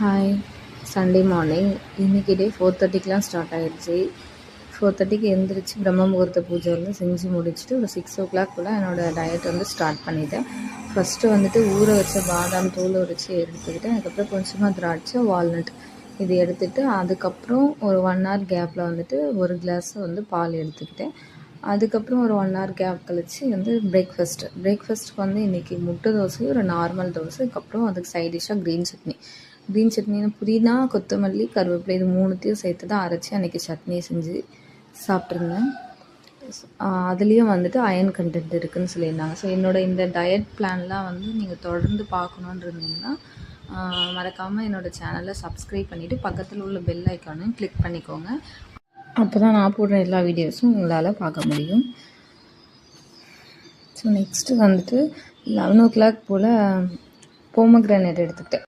Hi. Sunday morning இன்றைக்கி டே 4:30க்கெலாம் start ஆகிடுச்சி. 4:30க்கு எழுந்திரிச்சு பிரம்ம முகூர்த்த பூஜை வந்து செஞ்சு முடிச்சுட்டு ஒரு 6 போல் என்னோடய டயட் வந்து ஸ்டார்ட் பண்ணிவிட்டேன். ஃபஸ்ட்டு வந்துட்டு ஊற வச்ச பாதாம் தூள் உரித்து எடுத்துக்கிட்டேன். அதுக்கப்புறம் கொஞ்சமாக திராட்சை, வால்நட் இது எடுத்துகிட்டு அதுக்கப்புறம் ஒரு 1 hour கேப்பில் வந்துட்டு ஒரு கிளாஸ் வந்து பால் எடுத்துக்கிட்டேன். அதுக்கப்புறம் ஒரு 1 hour கேப் கழித்து வந்து பிரேக்ஃபாஸ்ட்டுக்கு வந்து இன்றைக்கி முட்டை தோசை, ஒரு நார்மல் தோசை, அதுக்கப்புறம் அதுக்கு சைட் டிஷ்ஷாக க்ரீன் சட்னின்னு புதினா, கொத்தமல்லி, கருவேப்பிலை இது 3த்தையும் சேர்த்து தான் அரைச்சி அன்றைக்கி சட்னி செஞ்சு சாப்பிட்ருந்தேன். அதுலேயும் வந்துட்டு அயன் கண்டென்ட் இருக்குதுன்னு சொல்லியிருந்தாங்க. ஸோ என்னோடய இந்த டயட் பிளான்லாம் வந்து நீங்கள் தொடர்ந்து பார்க்கணுன்னு இருந்தீங்கன்னா மறக்காமல் என்னோடய சேனலை சப்ஸ்கிரைப் பண்ணிவிட்டு பக்கத்தில் உள்ள பெல் ஐக்கானையும் கிளிக் பண்ணிக்கோங்க. அப்போ தான் நான் போடுற எல்லா வீடியோஸும் உங்களால் பார்க்க முடியும். ஸோ நெக்ஸ்ட்டு வந்துட்டு 11 போல் போமக்ரானேட் எடுத்துக்கிட்டேன்.